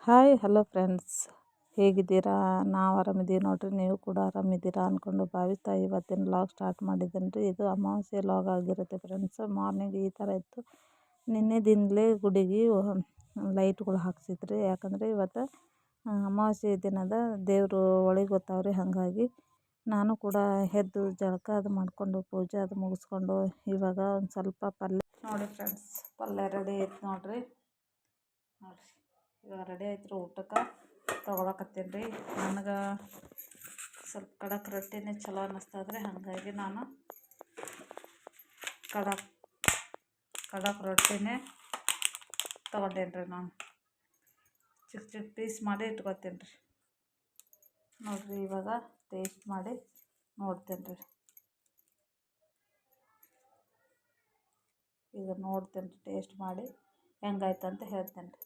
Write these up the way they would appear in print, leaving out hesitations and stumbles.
Hi hello friends, ಹೇಗಿದ್ದೀರಾ? ನಾವು ಆರಾಮಿದ್ದೀವಿ ನೋಡ್ರಿ. ನೀವು ಕೂಡ ಆರಾಮಿದ್ದೀರಾ ಅಂದ್ಕೊಂಡು ಭಾವಿಸ್ತಾ ಇವತ್ತಿನ ವ್ಲಾಗ್ ಸ್ಟಾರ್ಟ್ ಮಾಡಿದ್ದೇನೆ ರೀ. ಇದು ಅಮಾವಾಸ್ಯೆ ವ್ಲಾಗ್ ಆಗಿರುತ್ತೆ ಫ್ರೆಂಡ್ಸ್. ಮಾರ್ನಿಂಗ್ ಈ ಥರ ಇತ್ತು. ನಿನ್ನೆ ದಿನಲೇ ಗುಡಿಗೆ ಲೈಟ್ಗಳು ಹಾಕ್ಸಿದ್ರಿ. ಯಾಕಂದರೆ ಇವತ್ತು ಅಮಾವಾಸ್ಯೆ ದಿನದ ದೇವರು ಒಳಗೆ ಗೊತ್ತಾವ್ರಿ. ಹಾಗಾಗಿ ನಾನು ಕೂಡ ಎದ್ದು ಜಳಕ ಅದು ಮಾಡಿಕೊಂಡು ಪೂಜೆ ಅದು ಮುಗಿಸ್ಕೊಂಡು ಇವಾಗ ಒಂದು ಸ್ವಲ್ಪ ಪಲ್ಯ ನೋಡಿ ಫ್ರೆಂಡ್ಸ್, ಪಲ್ಯ ರೆಡಿ ಐತೆ ನೋಡ್ರಿ. ನೋಡಿರಿ, ಇವಾಗ ರೆಡಿ ಆಯ್ತು ಊಟಕ್ಕೆ ತೊಗೊಳಕತ್ತೀನಿ ರೀ. ನನಗೆ ಸ್ವಲ್ಪ ಕಡಕ್ ರೊಟ್ಟಿನೇ ಚಲೋ ಅನ್ನಿಸ್ತದ್ರಿ. ಹಾಗಾಗಿ ನಾನು ಕಡಕ್ ರೊಟ್ಟಿನೇ ತೊಗೊಂಡೇನಿ ರೀ. ನಾನು ಚಿಕ್ಕ ಚಿಕ್ಕ ಪೀಸ್ ಮಾಡಿ ಇಟ್ಕೊತೀನಿ ರೀ. ನೋಡಿರಿ, ಇವಾಗ ಟೇಸ್ಟ್ ಮಾಡಿ ನೋಡ್ತೇನೆ ರೀ. ಈಗ ನೋಡ್ತೇನೆ ರೀ, ಟೇಸ್ಟ್ ಮಾಡಿ ಹೆಂಗಾಯ್ತು ಅಂತ ಹೇಳ್ತೇನೆ ರೀ.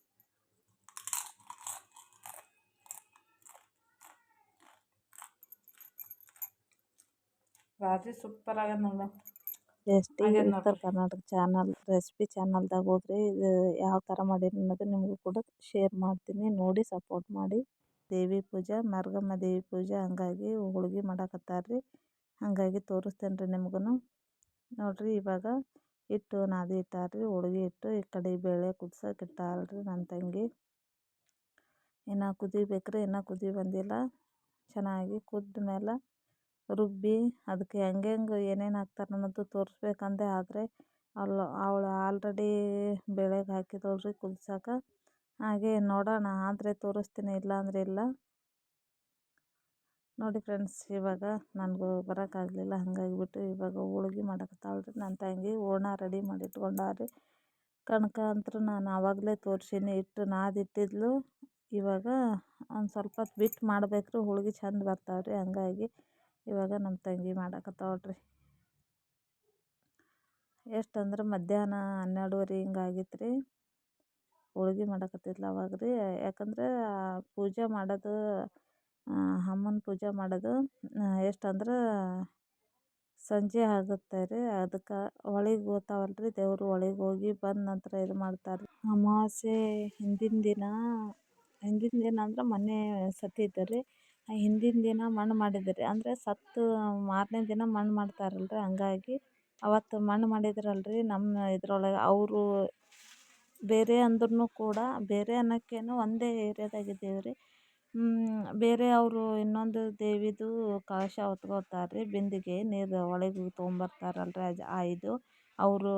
ಭಾರಿ ಸೂಪರ್ ಆಗ್ಯದ ನೋಡಿ. ಟೇಸ್ಟಿ ಉತ್ತರ ಕರ್ನಾಟಕ ಚಾನಲ್ ರೆಸಿಪಿ ಚಾನಲ್ದಾಗ ಹೋದ್ರಿ ಇದು ಯಾವ ಥರ ಮಾಡೀನಿ ಅನ್ನೋದು ನಿಮಗೂ ಕೂಡ ಶೇರ್ ಮಾಡ್ತೀನಿ. ನೋಡಿ ಸಪೋರ್ಟ್ ಮಾಡಿ. ದೇವಿ ಪೂಜೆ, ಮಾರ್ಗಮ್ಮ ದೇವಿ ಪೂಜೆ, ಹಂಗಾಗಿ ಹೋಳ್ಗೆ ಮಾಡಕತ್ತಾರ್ರಿ. ಹಾಗಾಗಿ ತೋರಿಸ್ತೇನೆ ರೀ ನಿಮ್ಗೂ. ನೋಡಿರಿ, ಇವಾಗ ಹಿಟ್ಟು ನಾದಿ ಇಟ್ಟಾರ್ರಿ. ಹೋಳ್ಗೆ ಹಿಟ್ಟು ಈ ಕಡೆ ಬೇಳೆ ಕುದ್ಸಕ್ಕೆ ಇಟ್ಟಾಳ್ರಿ ನನ್ನ ತಂಗಿ. ಇನ್ನು ಕುದಿಬೇಕ್ರಿ, ಇನ್ನೂ ಕುದಿ ಬಂದಿಲ್ಲ. ಚೆನ್ನಾಗಿ ಕುದ್ದ ಮೇಲೆ ರುಬ್ಬಿ ಅದಕ್ಕೆ ಹೆಂಗೆ ಏನೇನು ಹಾಕ್ತಾರೆ ಅನ್ನೋದು ತೋರಿಸ್ಬೇಕಂದೆ. ಆದರೆ ಅವಳು ಆಲ್ರೆಡಿ ಬೇಳೆಗೆ ಹಾಕಿದಳ್ರಿ ಕುದ್ಸಕ್ಕೆ. ಹಾಗೆ ನೋಡೋಣ, ಆದರೆ ತೋರಿಸ್ತೀನಿ, ಇಲ್ಲ ಅಂದರೆ ಇಲ್ಲ. ನೋಡಿ ಫ್ರೆಂಡ್ಸ್, ಇವಾಗ ನನಗೂ ಬರೋಕ್ಕಾಗಲಿಲ್ಲ. ಹಾಗಾಗಿಬಿಟ್ಟು ಇವಾಗ ಹೋಳ್ಗೆ ಮಾಡಕತ್ತಾಳ್ರಿ ನನ್ನ ತಂಗಿ. ಹೂರ್ಣ ರೆಡಿ ಮಾಡಿ ಇಟ್ಕೊಂಡಾರಿ. ಕಣಕ ಅಂತೂ ನಾನು ಆವಾಗಲೇ ತೋರಿಸೀನಿ, ಹಿಟ್ಟು ನಾದಿಟ್ಟಿದ್ಲು. ಇವಾಗ ಒಂದು ಸ್ವಲ್ಪ ಹೊತ್ತು ಬಿಟ್ಟು ಮಾಡ್ಬೇಕ್ರಿ, ಹೋಳ್ಗೆ ಚೆಂದ ಬರ್ತಾವ್ರಿ. ಹಂಗಾಗಿ ಇವಾಗ ನಮ್ಮ ತಂಗಿ ಮಾಡಕತ್ತಾಳ್ರಿ. ಎಷ್ಟಂದ್ರೆ ಮಧ್ಯಾಹ್ನ 12:30 ಹಿಂಗಾಗಿತ್ತು ರೀ. ಹೋಳ್ಗೆ ಮಾಡಕತ್ತಿದ್ಲು ಅವಾಗ ರೀ. ಯಾಕಂದ್ರೆ ಪೂಜೆ ಮಾಡೋದು, ಅಮ್ಮನ ಪೂಜೆ ಮಾಡೋದು ಎಷ್ಟಂದ್ರೆ ಸಂಜೆ ಆಗುತ್ತೆ ರೀ. ಅದಕ್ಕೆ ಒಳಗೆ ಹೋಗ್ತಾವಲ್ರಿ ದೇವರು, ಒಳಗೆ ಹೋಗಿ ಬಂದ ನಂತರ ಇದು ಮಾಡ್ತಾರೆ. ಅಮಾವಾಸ್ಯೆ ಹಿಂದಿನ ದಿನ ಅಂದ್ರೆ ಮೊನ್ನೆ ಸತ್ತಿದ್ದು ರೀ. ಹಿಂದಿನ ದಿನ ಮಣ್ಣು ಮಾಡಿದ್ರಿ. ಅಂದರೆ ಸತ್ತು ಮಾರನೇ ದಿನ ಮಣ್ಣು ಮಾಡ್ತಾರಲ್ರಿ. ಹಂಗಾಗಿ ಅವತ್ತು ಮಣ್ಣು ಮಾಡಿದ್ರಲ್ರಿ ನಮ್ಮ ಇದ್ರೊಳಗೆ. ಅವರು ಬೇರೆ ಅಂದ್ರೂ ಕೂಡ, ಬೇರೆ ಅನ್ನೋಕ್ಕೇನು ಒಂದೇ ಏರಿಯಾದಾಗಿದ್ದೇವೆ ರೀ. ಬೇರೆ ಅವರು ಇನ್ನೊಂದು ದೇವಿದು ಕಳಶ ಹೊತ್ಕೊತಾರ್ರಿ. ಬಿಂದಿಗೆ ನೀರು ಒಳಗೆ ತೊಗೊಂಬರ್ತಾರಲ್ರಿ. ಇದು ಅವರು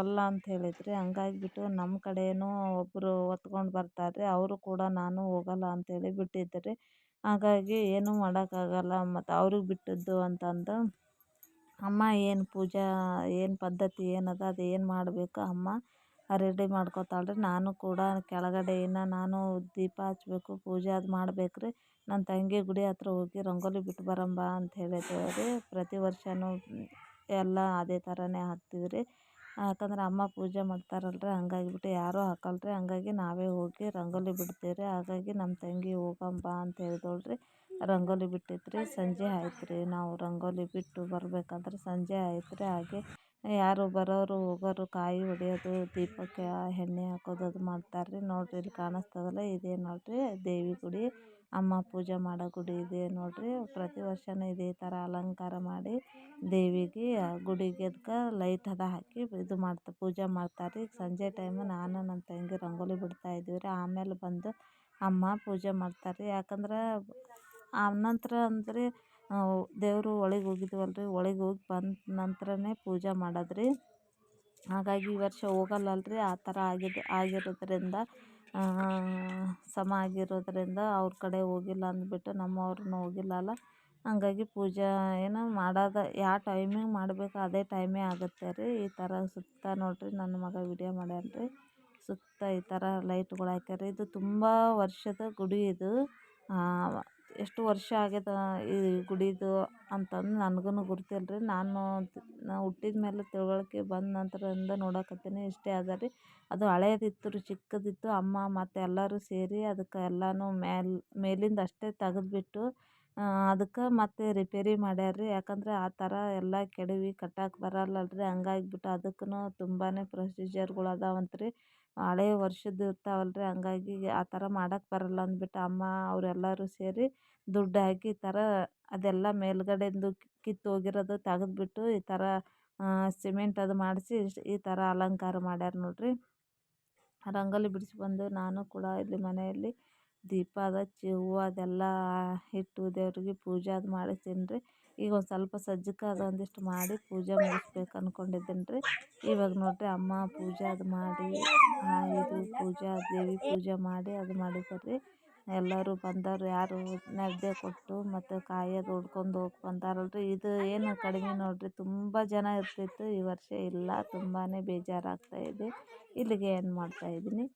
ಒಲ್ಲ ಅಂತ ಹೇಳಿದ್ರಿ. ಹಂಗಾಗಿಬಿಟ್ಟು ನಮ್ಮ ಕಡೆಯೂ ಒಬ್ಬರು ಹೊತ್ಕೊಂಡು ಬರ್ತಾರ್ರಿ. ಅವರು ಕೂಡ ನಾನು ಹೋಗಲ್ಲ ಅಂತೇಳಿ ಬಿಟ್ಟಿದ್ರಿ. ಹಾಗಾಗಿ ಏನೂ ಮಾಡೋಕ್ಕಾಗಲ್ಲ, ಮತ್ತು ಅವ್ರಿಗೆ ಬಿಟ್ಟಿದ್ದು ಅಂತಂದು ಅಮ್ಮ ಏನು ಪೂಜಾ ಏನು ಪದ್ಧತಿ ಏನದ ಅದು ಏನು ಮಾಡಬೇಕು ಅಮ್ಮ ರೆಡಿ ಮಾಡ್ಕೊತಾಳ್ರಿ. ನಾನು ಕೂಡ ಕೆಳಗಡೆ ನಾನು ದೀಪ ಹಚ್ಬೇಕು, ಪೂಜೆ ಅದು ಮಾಡ್ಬೇಕ್ರಿ. ನನ್ನ ತಂಗಿ ಗುಡಿ ಹತ್ರ ಹೋಗಿ ರಂಗೋಲಿ ಬಿಟ್ಟು ಬರಂಬ ಅಂತ ಹೇಳಿದ್ದೇವೆ ರೀ. ಪ್ರತಿ ವರ್ಷವೂ ಎಲ್ಲ ಅದೇ ಥರನೇ ಹಾಕ್ತೀವಿ ರೀ. ಯಾಕಂದ್ರೆ ಅಮ್ಮ ಪೂಜೆ ಮಾಡ್ತಾರಲ್ರಿ. ಹಂಗಾಗಿಬಿಟ್ಟು ಯಾರೂ ಹಾಕಲ್ರಿ. ಹಂಗಾಗಿ ನಾವೇ ಹೋಗಿ ರಂಗೋಲಿ ಬಿಡ್ತೀವಿ ರೀ. ಹಾಗಾಗಿ ನಮ್ಮ ತಂಗಿ ಹೋಗಂಬ ಅಂತ ಹೇಳಿದಳ್ರಿ. ರಂಗೋಲಿ ಬಿಟ್ಟಿದ್ರಿ. ಸಂಜೆ ಆಯ್ತು ರೀ. ನಾವು ರಂಗೋಲಿ ಬಿಟ್ಟು ಬರ್ಬೇಕಾದ್ರೆ ಸಂಜೆ ಆಯ್ತು ರೀ. ಹಾಗೆ ಯಾರು ಬರೋರು ಹೋಗೋರು ಕಾಯಿ ಹೊಡೆಯೋದು, ದೀಪಕ್ಕೆ ಎಣ್ಣೆ ಹಾಕೋದು ಅದು ಮಾಡ್ತಾರೆ ರೀ. ನೋಡಿರಿ, ಇಲ್ಲಿ ಕಾಣಿಸ್ತದಲ್ಲ, ಇದೇ ನೋಡಿರಿ ದೇವಿ ಗುಡಿ. ಅಮ್ಮ ಪೂಜೆ ಮಾಡೋ ಗುಡಿ ಇದೆ ನೋಡಿರಿ. ಪ್ರತಿ ವರ್ಷವೂ ಇದೇ ಥರ ಅಲಂಕಾರ ಮಾಡಿ ದೇವಿಗೆ ಗುಡಿಗೆ ಅದಕ್ಕೆ ಲೈಟ್ ಅದು ಹಾಕಿ ಇದು ಪೂಜೆ ಮಾಡ್ತಾರೆ ರೀ. ಸಂಜೆ ಟೈಮು ನಾನು ನನ್ನ ತಂಗಿ ರಂಗೋಲಿ ಬಿಡ್ತಾಯಿದ್ದೀವಿ ರೀ. ಆಮೇಲೆ ಬಂದು ಅಮ್ಮ ಪೂಜೆ ಮಾಡ್ತಾರೆ ರೀ. ಯಾಕಂದ್ರೆ ಆನಂತರ ಅಂದರೆ ದೇವರು ಒಳಗೆ ಹೋಗಿದ್ವಲ್ರಿ, ಒಳಗೆ ಹೋಗಿ ಬಂದ ನಂತರನೇ ಪೂಜೆ ಮಾಡೋದು ರೀ. ಹಾಗಾಗಿ ಈ ವರ್ಷ ಹೋಗಲ್ಲಲ್ರಿ. ಆ ಥರ ಆಗಿರೋದ್ರಿಂದ ಸಮ ಆಗಿರೋದ್ರಿಂದ ಅವ್ರ ಕಡೆ ಹೋಗಿಲ್ಲ ಅಂದ್ಬಿಟ್ಟು ನಮ್ಮವ್ರೂ ಹೋಗಿಲ್ಲಲ್ಲ. ಹಂಗಾಗಿ ಪೂಜೆ ಏನೋ ಮಾಡೋದು ಯಾವ ಟೈಮಿಗೆ ಮಾಡಬೇಕು ಅದೇ ಟೈಮೇ ಆಗುತ್ತೆ ರೀ. ಈ ಥರ ಸುತ್ತ ನೋಡಿರಿ, ನನ್ನ ಮಗ ವಿಡಿಯೋ ಮಾಡ್ಯಾನ ರೀ. ಸುತ್ತ ಈ ಥರ ಲೈಟ್ಗಳು ಹಾಕ್ಯಾರ. ಇದು ತುಂಬ ವರ್ಷದ ಗುಡಿ. ಇದು ಎಷ್ಟು ವರ್ಷ ಆಗ್ಯದ ಈ ಗುಡಿದು ಅಂತಂದು ನನಗೂ ಗೊತ್ತಿಲ್ಲ ರೀ. ನಾನು ಹುಟ್ಟಿದ ಮೇಲೆ ತಿಳುವಳಿಕೆ ಬಂದ ನಂತರದಿಂದ ನೋಡಕತ್ತೀನಿ. ಇಷ್ಟೇ ಅದ ರೀ. ಅದು ಹಳೇದಿತ್ತು ರೀ, ಚಿಕ್ಕದಿತ್ತು. ಅಮ್ಮ ಮತ್ತು ಎಲ್ಲರೂ ಸೇರಿ ಅದಕ್ಕೆ ಎಲ್ಲನೂ ಮೇಲಿಂದ ಅಷ್ಟೇ ತೆಗೆದ್ಬಿಟ್ಟು ಅದಕ್ಕೆ ಮತ್ತೆ ರಿಪೇರಿ ಮಾಡ್ಯಾರ ರೀ. ಯಾಕಂದರೆ ಆ ಥರ ಎಲ್ಲ ಕೆಡವಿ ಕಟ್ಟಕ್ಕೆ ಬರಲ್ಲಲ್ರಿ. ಹಂಗಾಗಿಬಿಟ್ಟು ಅದಕ್ಕೂ ತುಂಬಾ ಪ್ರೊಸೀಜರ್ಗಳು ಅದಾವಂತ ರೀ. ಹಳೆ ವರ್ಷದ್ದು ಇರ್ತಾವಲ್ಲ ರೀ, ಹಂಗಾಗಿ ಆ ಥರ ಮಾಡೋಕ್ಕೆ ಬರಲ್ಲ ಅಂದ್ಬಿಟ್ಟು ಅಮ್ಮ ಅವರೆಲ್ಲರೂ ಸೇರಿ ದುಡ್ಡು ಹಾಕಿ ಈ ಥರ ಅದೆಲ್ಲ ಮೇಲ್ಗಡೆದು ಕಿತ್ತು ಹೋಗಿರೋದು ತೆಗೆದ್ಬಿಟ್ಟು ಈ ಥರ ಸಿಮೆಂಟ್ ಅದು ಮಾಡಿಸಿ ಈ ಥರ ಅಲಂಕಾರ ಮಾಡ್ಯಾರ ನೋಡ್ರಿ. ರಂಗೋಲಿ ಬಿಡಿಸ್ಬಂದು ನಾನು ಕೂಡ ಇಲ್ಲಿ ಮನೆಯಲ್ಲಿ ದೀಪ ಅದು ಹಚ್ಚಿ ಹೂವು ಅದೆಲ್ಲ ಇಟ್ಟು ದೇವ್ರಿಗೆ ಪೂಜೆ ಅದು ಮಾಡಿಸ್ತೀನಿ ರೀ. ಈಗ ಒಂದು ಸ್ವಲ್ಪ ಸಜ್ಜಕ ಅದು ಒಂದಿಷ್ಟು ಮಾಡಿ ಪೂಜೆ ಮುಗಿಸ್ಬೇಕು ಅಂದ್ಕೊಂಡಿದ್ದೀನಿ ರೀ. ಇವಾಗ ನೋಡ್ರಿ ಅಮ್ಮ ಪೂಜೆ ಅದು ಮಾಡಿ ಇದು ಪೂಜೆ ದೇವಿ ಪೂಜೆ ಮಾಡಿ ಅದು ಮಾಡಿದ್ದಾರೆ ರೀ. ಎಲ್ಲರೂ ಬಂದವರು ಯಾರು ನೈವೇದ್ಯ ಕೊಟ್ಟು ಮತ್ತು ಕಾಯಿ ಅದು ಹೊಡ್ಕೊಂಡು ಹೋಗಿ ಬಂದಾರಲ್ರಿ. ಇದು ಏನು ಕಡಿಮೆ ನೋಡ್ರಿ, ತುಂಬ ಜನ ಇರ್ತಿತ್ತು. ಈ ವರ್ಷ ಇಲ್ಲ, ತುಂಬಾ ಬೇಜಾರಾಗ್ತಾಯಿದೆ. ಇಲ್ಲಿಗೆ ಏನು ಮಾಡ್ತಾಯಿದ್ದೀನಿ.